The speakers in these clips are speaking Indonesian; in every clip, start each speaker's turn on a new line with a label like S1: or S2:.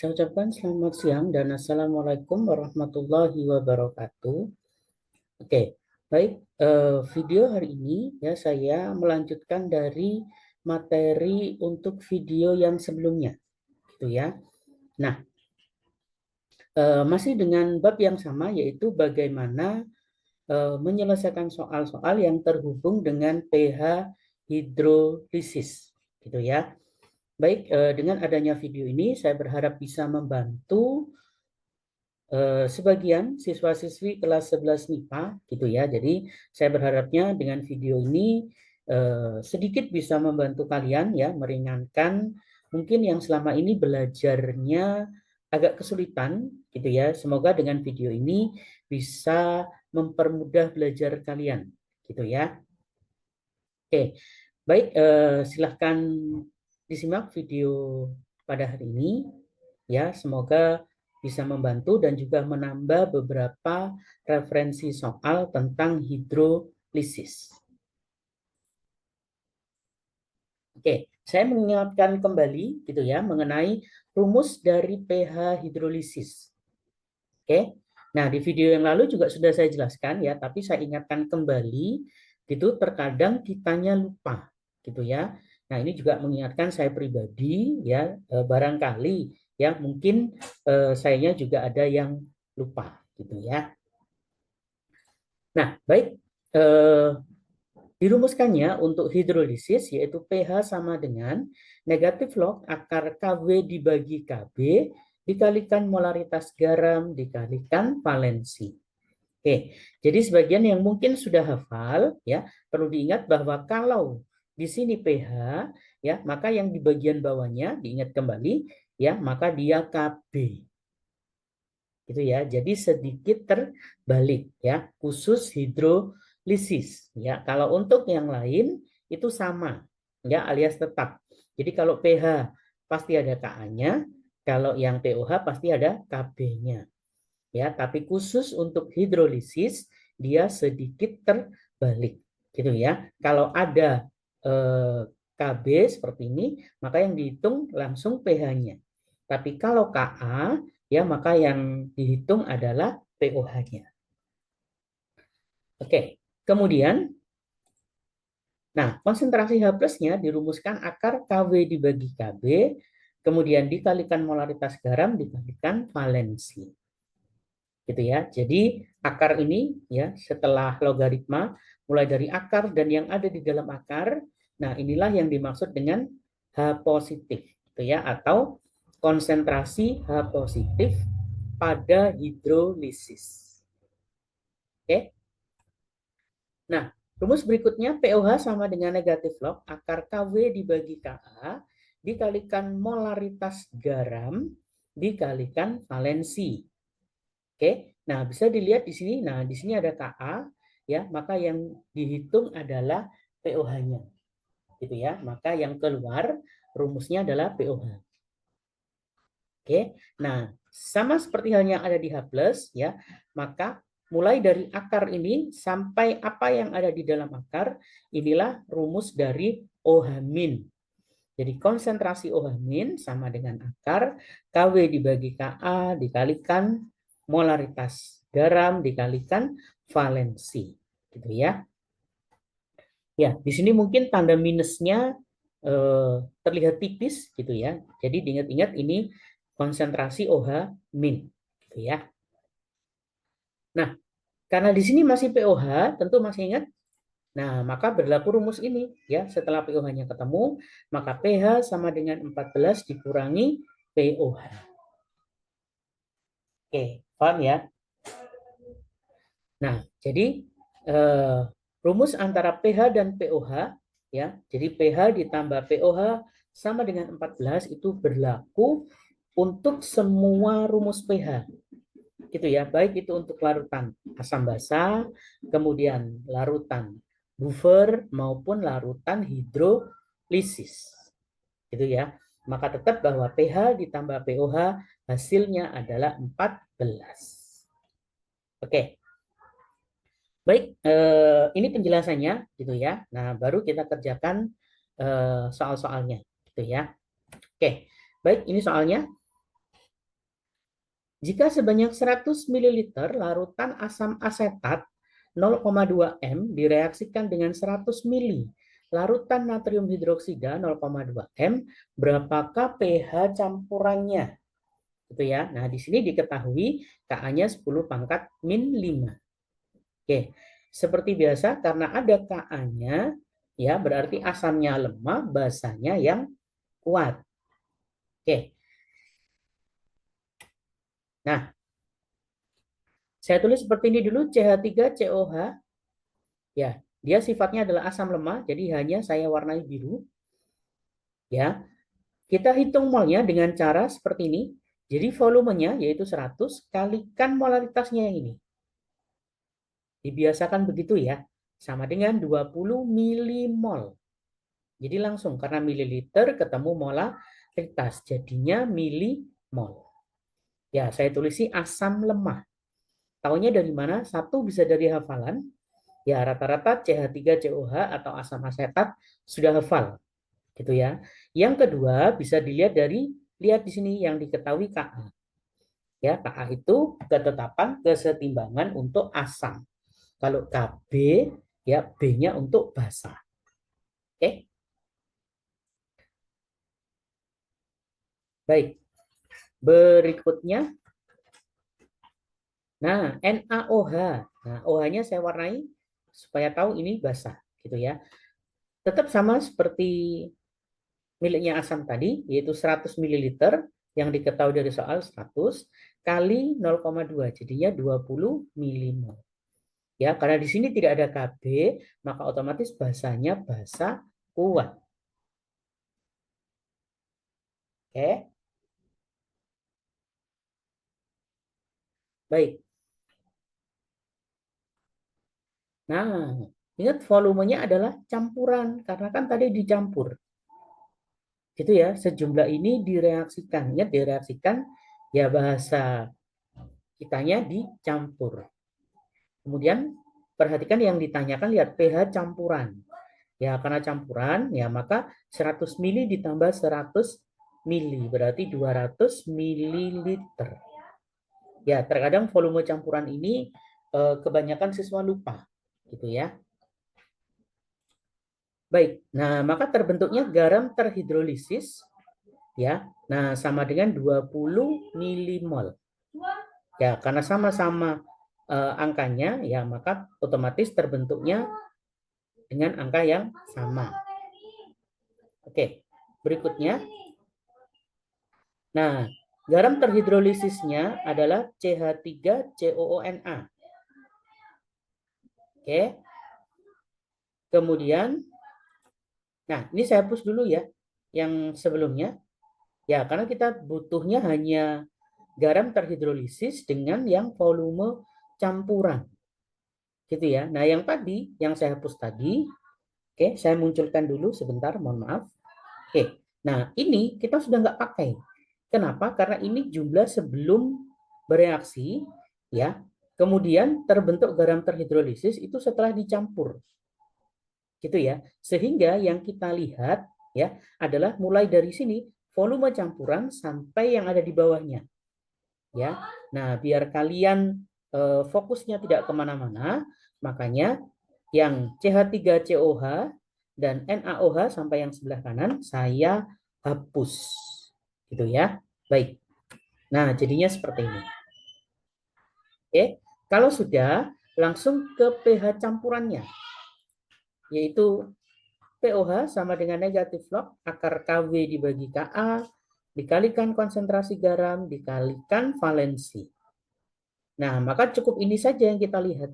S1: Saya ucapkan selamat siang dan Assalamualaikum warahmatullahi wabarakatuh. Oke, baik. Video hari ini ya saya melanjutkan dari materi untuk video yang sebelumnya, gitu ya. Nah, masih dengan bab yang sama yaitu bagaimana menyelesaikan soal-soal yang terhubung dengan pH hidrolisis, gitu ya. Baik, dengan adanya video ini saya berharap bisa membantu sebagian siswa-siswi kelas 11 MIPA gitu ya. Jadi saya berharapnya dengan video ini sedikit bisa membantu kalian ya, meringankan mungkin yang selama ini belajarnya agak kesulitan gitu ya. Semoga dengan video ini bisa mempermudah belajar kalian gitu ya. Oke, baik, silahkan disimak video pada hari ini ya. Semoga bisa membantu dan juga menambah beberapa referensi soal tentang hidrolisis. Oke, saya mengingatkan kembali gitu ya mengenai rumus dari pH hidrolisis. Oke. Nah, di video yang lalu juga sudah saya jelaskan ya, tapi saya ingatkan kembali gitu, terkadang kitanya lupa gitu ya. Nah, ini juga mengingatkan saya pribadi ya, barangkali ya mungkin sayanya juga ada yang lupa gitu ya. Nah, baik, dirumuskannya untuk hidrolisis yaitu pH sama dengan negatif log akar Kw dibagi Kb dikalikan molaritas garam dikalikan valensi. Oke, jadi sebagian yang mungkin sudah hafal ya, perlu diingat bahwa kalau di sini pH ya, maka yang di bagian bawahnya diingat kembali ya, maka dia Kb. Gitu ya. Jadi sedikit terbalik ya, khusus hidrolisis ya. Kalau untuk yang lain itu sama ya, alias tetap. Jadi kalau pH pasti ada Ka-nya, kalau yang pOH pasti ada Kb-nya. Ya, tapi khusus untuk hidrolisis dia sedikit terbalik gitu ya. Kalau ada Kb seperti ini, maka yang dihitung langsung pH-nya. Tapi kalau Ka, ya maka yang dihitung adalah pOH-nya. Oke, kemudian, nah konsentrasi H plusnya dirumuskan akar Kw dibagi Kb, kemudian dikalikan molaritas garam dikalikan valensi. Gitu ya. Jadi akar ini ya setelah logaritma mulai dari akar dan yang ada di dalam akar, nah inilah yang dimaksud dengan H positif gitu ya, atau konsentrasi H positif pada hidrolisis. Oke. Nah, rumus berikutnya pOH sama dengan negatif log akar Kw dibagi Ka dikalikan molaritas garam dikalikan valensi. Oke. Nah, bisa dilihat di sini. Nah, di sini ada Ka ya, maka yang dihitung adalah pOH-nya. Gitu ya. Maka yang keluar rumusnya adalah pOH. Oke. Nah, sama seperti halnya ada di H+, ya. Maka mulai dari akar ini sampai apa yang ada di dalam akar, inilah rumus dari OH-. Jadi konsentrasi OH- sama dengan akar Kw dibagi Ka dikalikan molaritas garam dikalikan valensi. Gitu ya. Ya, di sini mungkin tanda minusnya terlihat tipis gitu ya. Jadi diingat-ingat ini konsentrasi OH-, gitu ya. Nah, karena di sini masih pOH, tentu masih ingat. Nah, maka berlaku rumus ini ya. Setelah pOH-nya ketemu, maka pH sama dengan 14 dikurangi pOH. Oke, paham ya? Nah, jadi rumus antara pH dan pOH ya. Jadi pH ditambah pOH sama dengan 14 itu berlaku untuk semua rumus pH. Gitu ya, baik itu untuk larutan asam basa, kemudian larutan buffer maupun larutan hidrolisis. Gitu ya. Maka tetap bahwa pH ditambah pOH hasilnya adalah 14. Oke. Baik, ini penjelasannya gitu ya. Nah, baru kita kerjakan soal-soalnya gitu ya. Oke. Baik, ini soalnya. Jika sebanyak 100 ml larutan asam asetat 0,2 M direaksikan dengan 100 ml larutan natrium hidroksida 0,2 M, berapakah pH campurannya? Gitu ya. Nah, di sini diketahui Ka-nya 10 pangkat min 5. Oke. Seperti biasa karena ada Ka-nya ya berarti asamnya lemah, basanya yang kuat. Oke. Nah, saya tulis seperti ini dulu, CH3COH. Ya, dia sifatnya adalah asam lemah, jadi hanya saya warnai biru. Ya, kita hitung molnya dengan cara seperti ini. Jadi volumenya yaitu 100 kalikan molaritasnya yang ini. Dibiasakan begitu ya, sama dengan 20 milimol. Jadi langsung karena mililiter ketemu molaritas, jadinya milimol. Ya, saya tulis asam lemah. Taunya dari mana? Satu bisa dari hafalan. Ya, rata-rata CH3COH atau asam asetat sudah hafal. Gitu ya. Yang kedua bisa dilihat dari lihat di sini yang diketahui Ka. Ya, Ka itu ketetapan kesetimbangan untuk asam. Kalau Kb ya B-nya untuk basa. Oke. Baik. Berikutnya nah, NaOH. Nah, OH-nya saya warnai supaya tahu ini basa gitu ya. Tetap sama seperti miliknya asam tadi, yaitu 100 ml yang diketahui dari soal 100 kali 0,2, jadinya 20 milimol. Ya, karena di sini tidak ada Kb, maka otomatis basanya basa kuat. Oke, baik. Nah, ingat volumenya adalah campuran, karena kan tadi dicampur. Gitu ya, sejumlah ini direaksikan. Ingat direaksikan, ya bahasa kitanya dicampur. Kemudian perhatikan yang ditanyakan, lihat pH campuran. Ya, karena campuran, ya maka 100 mili ditambah 100 mili, berarti 200 mililiter. Ya, terkadang volume campuran ini kebanyakan siswa lupa. Gitu ya. Baik, nah maka terbentuknya garam terhidrolisis. Ya, nah sama dengan 20 milimol. Ya, karena sama-sama angkanya, ya maka otomatis terbentuknya dengan angka yang sama. Oke, berikutnya. Nah, garam terhidrolisisnya adalah CH3COONA. Oke. Kemudian, nah ini saya hapus dulu ya yang sebelumnya. Ya, karena kita butuhnya hanya garam terhidrolisis dengan yang volume campuran. Gitu ya. Nah, yang tadi, yang saya hapus tadi, oke, saya munculkan dulu sebentar, mohon maaf. Oke, nah ini kita sudah nggak pakai. Kenapa? Karena ini jumlah sebelum bereaksi, ya. Kemudian terbentuk garam terhidrolisis itu setelah dicampur, gitu ya. Sehingga yang kita lihat, ya, adalah mulai dari sini volume campuran sampai yang ada di bawahnya, ya. Nah, biar kalian fokusnya tidak kemana-mana, makanya yang CH3COH dan NaOH sampai yang sebelah kanan saya hapus, gitu ya. Baik. Nah, jadinya seperti ini. Oke, kalau sudah langsung ke pH campurannya, yaitu pOH sama dengan negatif log akar Kw dibagi Ka dikalikan konsentrasi garam dikalikan valensi. Nah, maka cukup ini saja yang kita lihat.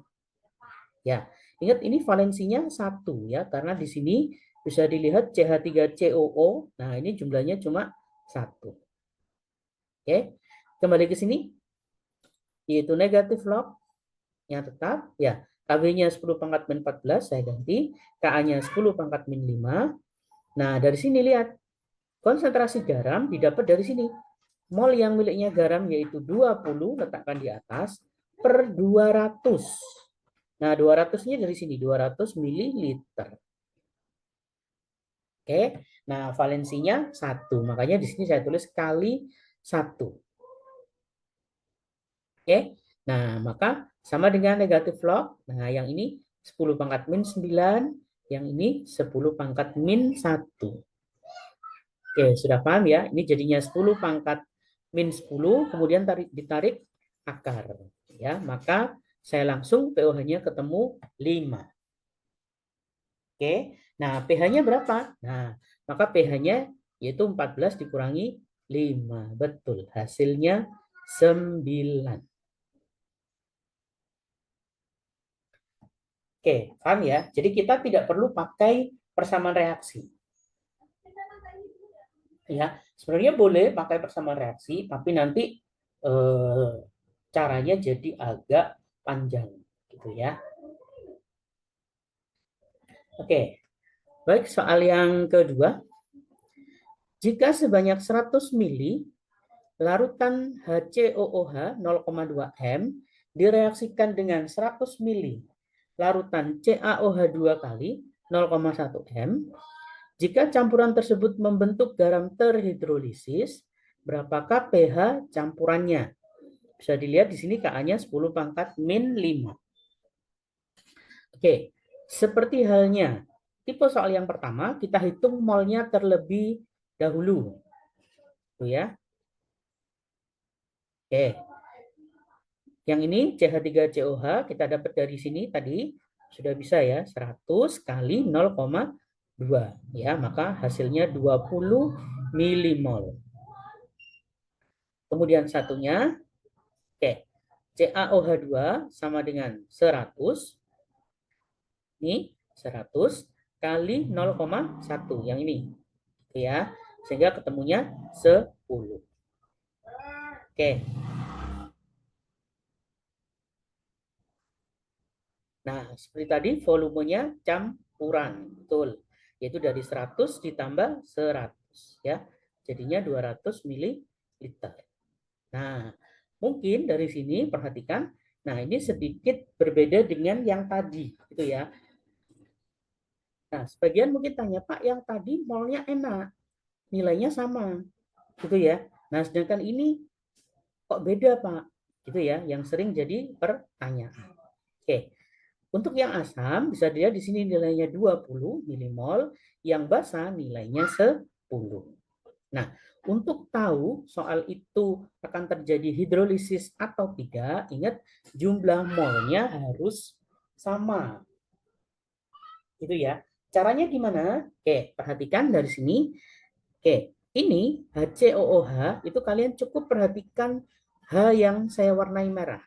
S1: Ya, ingat ini valensinya 1 ya, karena di sini bisa dilihat CH3COO. Nah, ini jumlahnya cuma 1. Oke, kembali ke sini, yaitu negatif log yang tetap, ya, Kw-nya 10 pangkat min 14, saya ganti, Ka-nya 10 pangkat min 5. Nah, dari sini lihat, konsentrasi garam didapat dari sini. Mol yang miliknya garam yaitu 20, letakkan di atas, per 200. Nah, 200-nya dari sini, 200 mililiter. Oke, nah valensinya 1. Makanya di sini saya tulis kali 1. Oke. Nah, maka sama dengan negatif log. Nah, yang ini 10 pangkat min 9, yang ini 10 pangkat min 1. Oke, sudah paham ya? Ini jadinya 10 pangkat min 10, kemudian ditarik akar. Ya, maka saya langsung pOH-nya ketemu 5. Oke. Nah, pH-nya berapa? Nah, maka pH-nya yaitu 14 dikurangi 5. Betul. Hasilnya 9. Oke, paham ya? Jadi kita tidak perlu pakai persamaan reaksi. Ya, sebenarnya boleh pakai persamaan reaksi, tapi nanti eh, caranya jadi agak panjang, gitu ya. Oke, baik, soal yang kedua. Jika sebanyak 100 mili larutan HCOOH 0,2 M direaksikan dengan 100 mili larutan CaOH 2 kali 0,1 M, jika campuran tersebut membentuk garam terhidrolisis, berapakah pH campurannya? Bisa dilihat di sini Ka-nya 10 pangkat min 5. Oke, seperti halnya tipe soal yang pertama, kita hitung molnya terlebih dahulu. Tuh ya. Oke. Yang ini CH3COH kita dapat dari sini tadi sudah bisa ya, 100 kali 0,2 ya, maka hasilnya 20 milimol. Kemudian satunya, oke, CaOH2 sama dengan 100. Ini 100 kali 0,1 yang ini. Ya, sehingga ketemunya 10. Oke. Nah, seperti tadi volumenya campuran, betul. Yaitu dari 100 ditambah 100 ya. Jadinya 200 ml. Nah, mungkin dari sini perhatikan, nah ini sedikit berbeda dengan yang tadi, gitu ya. Nah, sebagian mungkin tanya, Pak, yang tadi molnya enak, nilainya sama, gitu ya. Nah, sedangkan ini kok beda, Pak? Gitu ya, yang sering jadi pertanyaan. Oke. Untuk yang asam bisa dilihat di sini nilainya 20 milimol, yang basa nilainya 10. Nah, untuk tahu soal itu akan terjadi hidrolisis atau tidak, ingat jumlah molnya harus sama. Gitu ya. Caranya gimana? Oke, perhatikan dari sini. Oke, ini HCOOH itu kalian cukup perhatikan H yang saya warnai merah.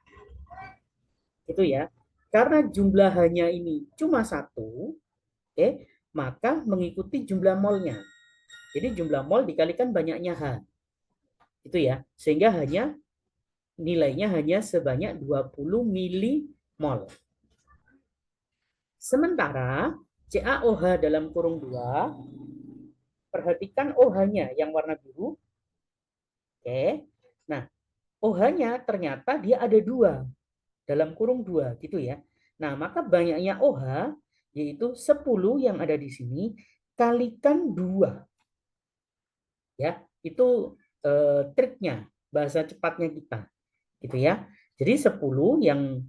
S1: Itu ya. Karena jumlah H-nya ini cuma 1, oke, maka mengikuti jumlah molnya. Jadi jumlah mol dikalikan banyaknya H. Itu ya. Sehingga hanya nilainya hanya sebanyak 20 milimol. Sementara CaOH dalam kurung 2, perhatikan OH-nya yang warna biru. Oke. Nah, OH-nya ternyata dia ada 2 dalam kurung 2 gitu ya. Nah, maka banyaknya OH yaitu 10 yang ada di sini kalikan 2. Ya, itu triknya, bahasa cepatnya kita. Gitu ya. Jadi 10 yang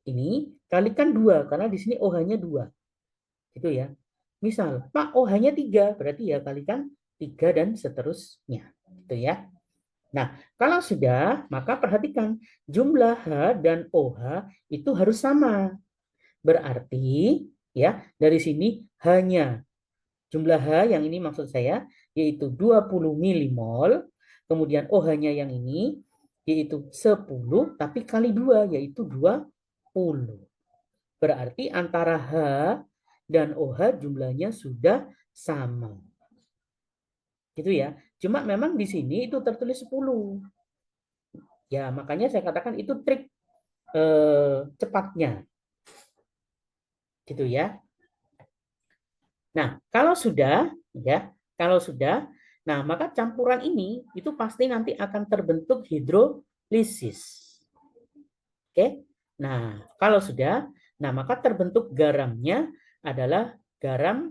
S1: ini kalikan 2 karena di sini OH-nya 2. Gitu ya. Misal, Pak OH-nya 3, berarti ya kalikan 3 dan seterusnya. Gitu ya. Nah, kalau sudah, maka perhatikan jumlah H dan OH itu harus sama. Berarti ya, dari sini hanya jumlah H yang ini maksud saya yaitu 20 milimol, kemudian OH-nya yang ini yaitu 10 tapi kali 2 yaitu 20. Berarti antara H dan OH jumlahnya sudah sama. Gitu ya. Cuma memang di sini itu tertulis 10. Ya, makanya saya katakan itu trik cepatnya. Gitu ya. Nah, kalau sudah, nah maka campuran ini itu pasti nanti akan terbentuk hidrolisis. Oke. Nah, kalau sudah, nah maka terbentuk garamnya adalah garam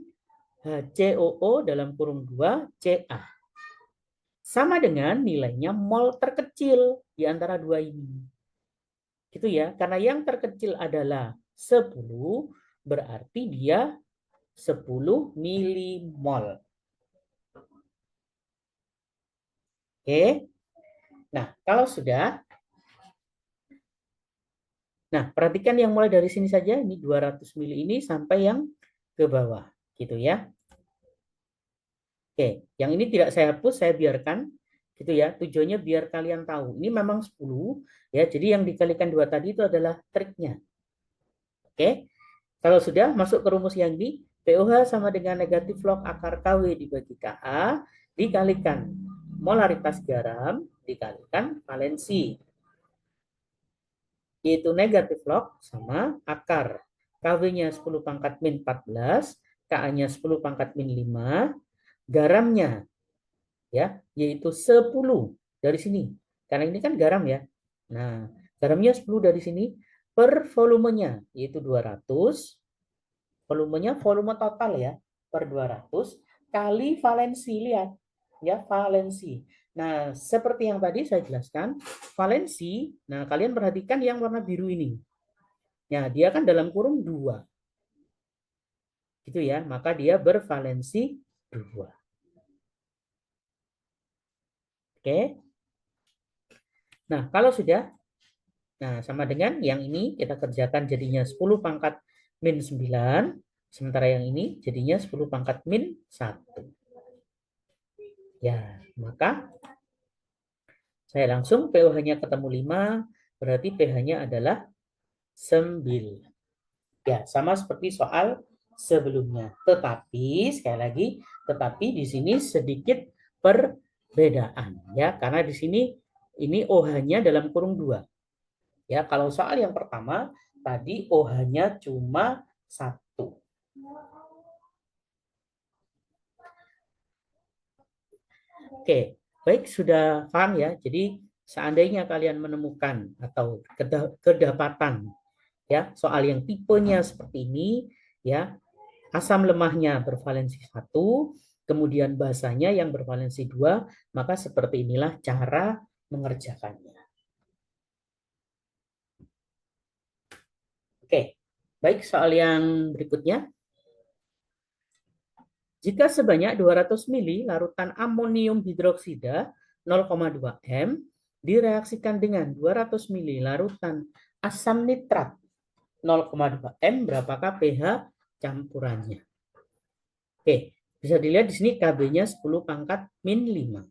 S1: HCOO dalam kurung 2 Ca. Sama dengan nilainya mol terkecil di antara dua ini. Gitu ya. Karena yang terkecil adalah 10, berarti dia 10 milimol. Oke. Nah, kalau sudah, nah perhatikan yang mulai dari sini saja, ini 200 mili ini sampai yang ke bawah, gitu ya. Oke, yang ini tidak saya hapus, saya biarkan, gitu ya. Tujuannya biar kalian tahu, ini memang 10, ya. Jadi yang dikalikan 2 tadi itu adalah triknya. Oke, kalau sudah masuk ke rumus yang ini, POH sama dengan negatif log akar KW dibagi KA, dikalikan molaritas garam, dikalikan valensi. Yaitu negatif log sama akar. KW-nya 10 pangkat min 14, KA-nya 10 pangkat min 5, garamnya ya yaitu 10 dari sini. Karena ini kan garam ya. Nah, garamnya 10 dari sini per volumenya yaitu 200. Volumenya volume total ya per 200 kali valensi, lihat ya valensi. Nah, seperti yang tadi saya jelaskan, valensi, nah kalian perhatikan yang warna biru ini. Ya, dia kan dalam kurung 2. Gitu ya, maka dia bervalensi 2. Oke. Nah, kalau sudah, nah sama dengan yang ini kita kerjakan jadinya 10 pangkat min 9, sementara yang ini jadinya 10 pangkat min 1. Ya, maka saya langsung pH-nya ketemu 5, berarti pH-nya adalah 9. Ya, sama seperti soal sebelumnya. Tetapi, sekali lagi, tetapi di sini sedikit perbedaan. Ya, karena di sini ini OH-nya dalam kurung 2. Ya, kalau soal yang pertama, tadi OH-nya cuma 1. Oke, baik sudah paham ya. Jadi seandainya kalian menemukan atau kedapatan ya soal yang tipenya seperti ini ya, asam lemahnya bervalensi 1, kemudian basanya yang bervalensi 2, maka seperti inilah cara mengerjakannya. Oke, baik soal yang berikutnya. Jika sebanyak 200 mili larutan amonium hidroksida 0,2 M direaksikan dengan 200 mili larutan asam nitrat 0,2 M, berapakah pH campurannya? Oke, bisa dilihat di sini Kb-nya 10 pangkat min 5.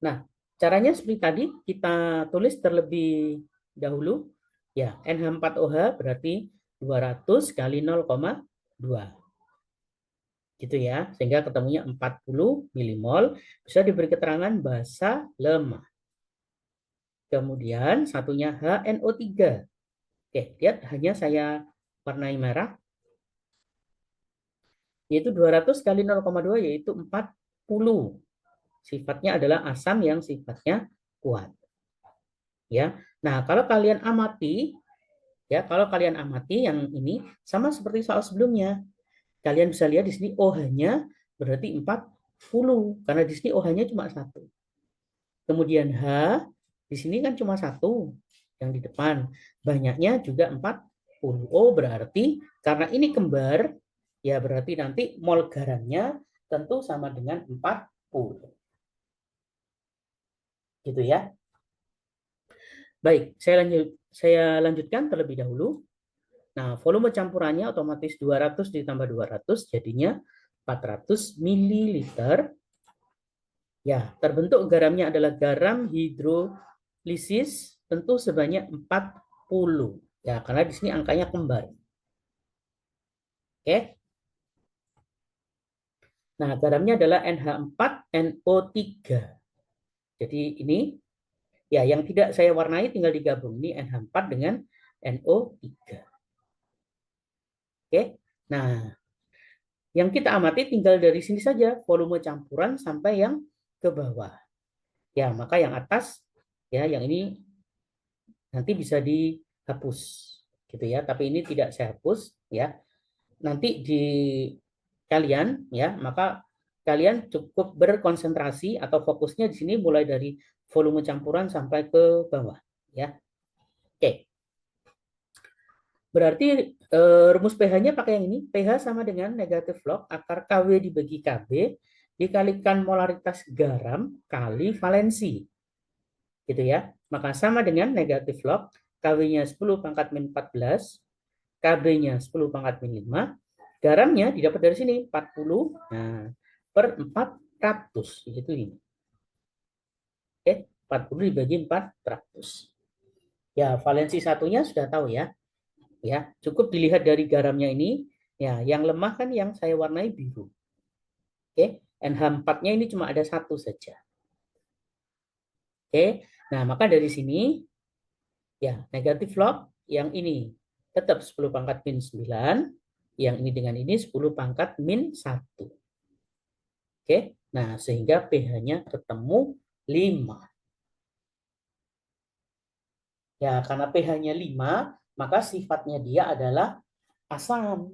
S1: Nah, caranya seperti tadi, kita tulis terlebih dahulu. Ya, NH4OH berarti 200 kali 0,2. Gitu ya, sehingga ketemunya 40 milimol, bisa diberi keterangan basa lemah. Kemudian satunya HNO3. Oke, lihat hanya saya warnai merah, yaitu 200 kali 0,2 yaitu 40. Sifatnya adalah asam yang sifatnya kuat. Ya. Nah, kalau kalian amati ya, kalau kalian amati yang ini sama seperti soal sebelumnya. Kalian bisa lihat di sini OH-nya berarti 40 karena di sini OH-nya cuma 1. Kemudian H di sini kan cuma 1 yang di depan. Banyaknya juga 40. Oh, berarti karena ini kembar, ya berarti nanti mol garamnya tentu sama dengan 40. Gitu ya. Baik, saya lanjutkan terlebih dahulu. Nah, volume campurannya otomatis 200 ditambah 200 jadinya 400 ml. Ya, terbentuk garamnya adalah garam hidrolisis tentu sebanyak 40. Ya, karena di sini angkanya kembar. Oke. Nah, garamnya adalah NH4NO3. Jadi ini ya yang tidak saya warnai tinggal digabung. Ini NH4 dengan NO3. Oke. Nah, yang kita amati tinggal dari sini saja volume campuran sampai yang ke bawah. Ya, maka yang atas ya yang ini nanti bisa dihapus gitu ya, tapi ini tidak saya hapus ya. Nanti di kalian ya, maka kalian cukup berkonsentrasi atau fokusnya di sini mulai dari volume campuran sampai ke bawah ya. Oke. Berarti rumus pH-nya pakai yang ini. pH sama dengan negatif log akar KW dibagi KB dikalikan molaritas garam kali valensi. Gitu ya. Maka sama dengan negatif log KW-nya 10 pangkat min 14, KB-nya 10 pangkat min 5, garamnya didapat dari sini 40 nah, per 400. Itu ini. Oke, 40 dibagi 400. Ya, valensi satunya sudah tahu ya. Ya, cukup dilihat dari garamnya ini. Ya, yang lemah kan yang saya warnai biru. Oke, NH4-nya ini cuma ada satu saja. Oke, nah maka dari sini ya negatif log yang ini tetap 10 pangkat min 9, yang ini dengan ini 10 pangkat min 1. Oke, nah sehingga pH-nya ketemu 5. Ya, karena pH-nya 5, maka sifatnya dia adalah asam.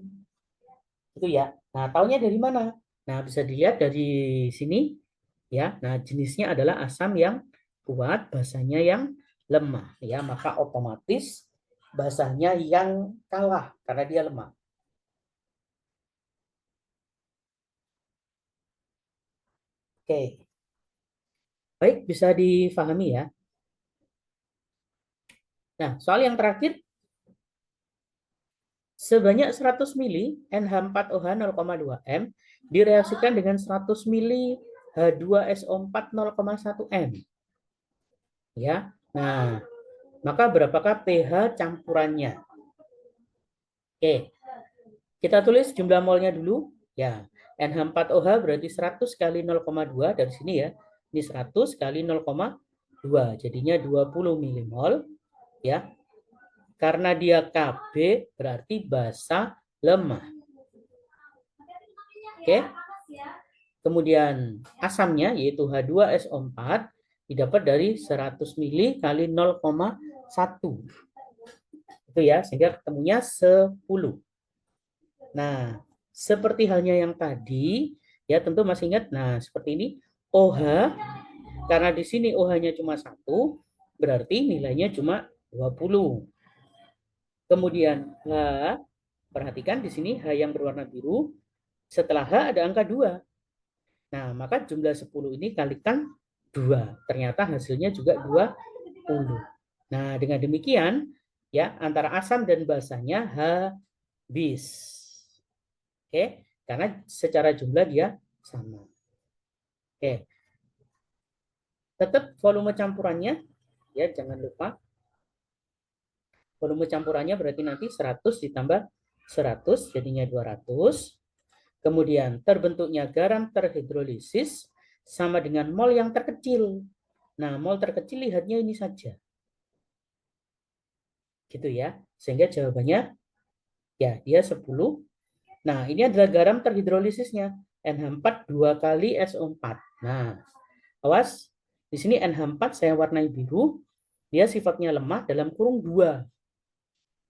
S1: Itu ya. Nah, taunya dari mana? Nah, bisa dilihat dari sini ya. Nah, jenisnya adalah asam yang kuat, basanya yang lemah ya, maka otomatis basanya yang kalah karena dia lemah. Oke. Baik, bisa difahami ya. Nah, soal yang terakhir sebanyak 100 mili NH4OH 0,2 M direaksikan dengan 100 mili H2SO4 0,1 M. Ya. Nah, maka berapakah pH campurannya? Oke, kita tulis jumlah molnya dulu. Ya, NH4OH berarti 100 kali 0,2 dari sini ya. Ini 100 kali 0,2, jadinya 20 milimol. Ya, karena dia Kb berarti basa lemah. Oke. Kemudian asamnya yaitu H2SO4 didapat dari 100 mili kali 0,1. Itu ya, sehingga ketemunya 10. Nah, seperti halnya yang tadi, ya tentu masih ingat. Nah, seperti ini OH, karena di sini OH-nya cuma 1, berarti nilainya cuma 20. Kemudian H, perhatikan di sini H yang berwarna biru, setelah H ada angka 2. Nah, maka jumlah 10 ini kalikan 2. Ternyata hasilnya juga 20. Nah, dengan demikian, ya antara asam dan basanya habis. Oke, karena secara jumlah dia sama. Oke, tetap volume campurannya, ya jangan lupa. Volume campurannya berarti nanti 100 ditambah 100, jadinya 200. Kemudian terbentuknya garam terhidrolisis sama dengan mol yang terkecil. Nah, mol terkecil lihatnya ini saja. Gitu ya. Sehingga jawabannya ya dia 10. Nah, ini adalah garam terhidrolisisnya. NH4 2 kali SO4. Nah, awas. Di sini NH4 saya warnai biru. Dia sifatnya lemah dalam kurung 2.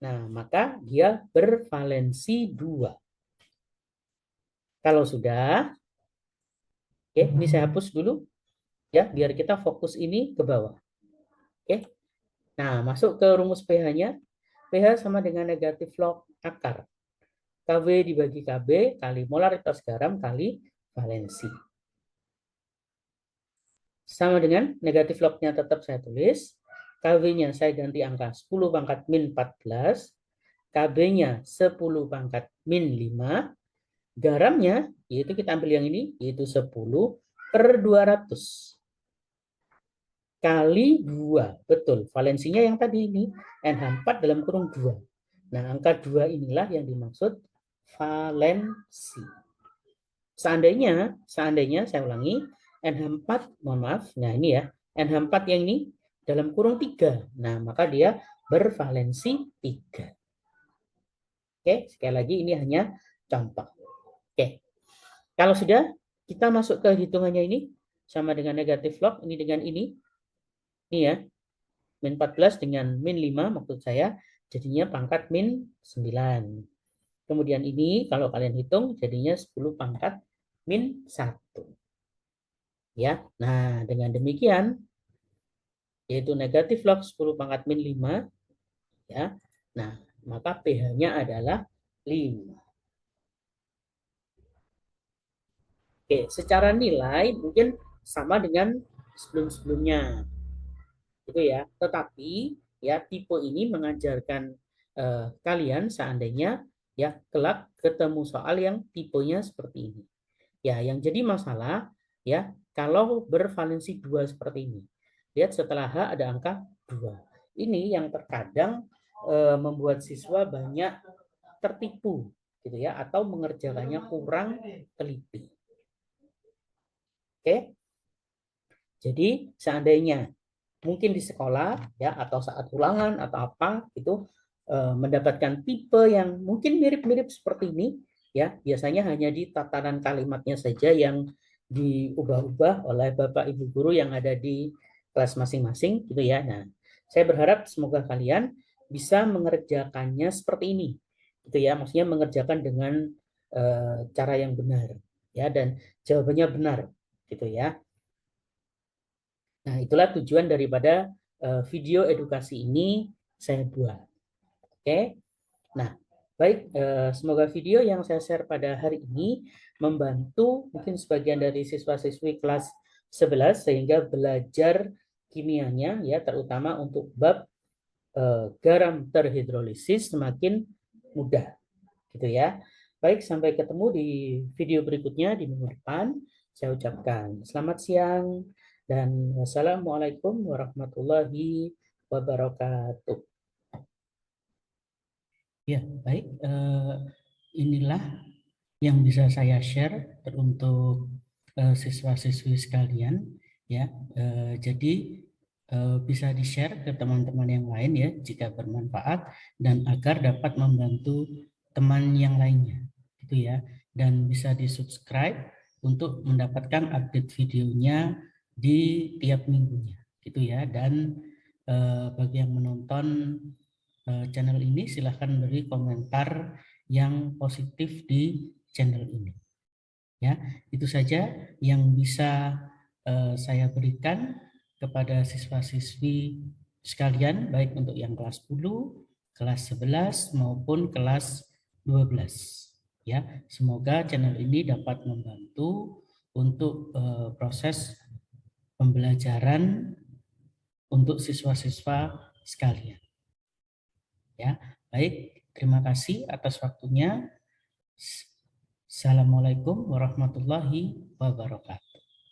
S1: Nah, maka dia bervalensi 2. Kalau sudah, oke, ini saya hapus dulu ya, biar kita fokus ini ke bawah. Oke. Nah, masuk ke rumus pH-nya. pH sama dengan negatif log akar Kw dibagi Kb kali molaritas garam kali valensi. Sama dengan negatif lognya tetap saya tulis. Kw-nya saya ganti angka 10 pangkat min 14. Kb-nya 10 pangkat min 5. Garamnya, yaitu kita ambil yang ini, yaitu 10 per 200. Kali 2. Betul, valensinya yang tadi ini. NH4 dalam kurung 2. Nah, angka 2 inilah yang dimaksud valensi. Seandainya saya ulangi, NH4, mohon maaf, nah ini ya, NH4 yang ini dalam kurung 3. Nah, maka dia bervalensi 3. Oke, sekali lagi ini hanya contoh. Oke, kalau sudah, kita masuk ke hitungannya ini, sama dengan negatif log, ini dengan ini ya, min 14 dengan min 5 maksud saya, jadinya pangkat min 9. Kemudian ini kalau kalian hitung jadinya 10 pangkat min 1. Ya. Nah, dengan demikian yaitu negatif log 10 pangkat min 5 ya. Nah, maka pH-nya adalah 5. Oke, secara nilai mungkin sama dengan sebelum-sebelumnya, gitu ya. Tetapi ya tipe ini mengajarkan kalian seandainya ya kelak ketemu soal yang tipenya seperti ini. Ya, yang jadi masalah ya kalau bervalensi 2 seperti ini. Lihat setelah H ada angka 2. Ini yang terkadang membuat siswa banyak tertipu gitu ya atau mengerjakannya kurang teliti. Oke. Jadi seandainya mungkin di sekolah ya atau saat ulangan atau apa itu mendapatkan tipe yang mungkin mirip-mirip seperti ini ya, biasanya hanya di tatanan kalimatnya saja yang diubah-ubah oleh Bapak Ibu guru yang ada di kelas masing-masing gitu ya. Nah, saya berharap semoga kalian bisa mengerjakannya seperti ini. Gitu ya, maksudnya mengerjakan dengan cara yang benar ya dan jawabannya benar gitu ya. Nah, itulah tujuan daripada video edukasi ini saya buat. Oke. Nah, baik, semoga video yang saya share pada hari ini membantu mungkin sebagian dari siswa-siswi kelas 11 sehingga belajar kimianya ya terutama untuk bab garam terhidrolisis semakin mudah gitu ya. Baik, sampai ketemu di video berikutnya di minggu depan. Saya ucapkan selamat siang dan wassalamualaikum warahmatullahi wabarakatuh. Ya, baik. Inilah yang bisa saya share untuk siswa-siswi sekalian. Ya, jadi bisa di-share ke teman-teman yang lain ya jika bermanfaat dan agar dapat membantu teman yang lainnya gitu ya, dan bisa di-subscribe untuk mendapatkan update videonya di tiap minggunya gitu ya. Dan bagi yang menonton channel ini silahkan beri komentar yang positif di channel ini ya. Itu saja yang bisa saya berikan kepada siswa-siswi sekalian baik untuk yang kelas 10, kelas 11 maupun kelas 12 ya. Semoga channel ini dapat membantu untuk proses pembelajaran untuk siswa-siswa sekalian ya. Baik, terima kasih atas waktunya. Assalamualaikum warahmatullahi wabarakatuh.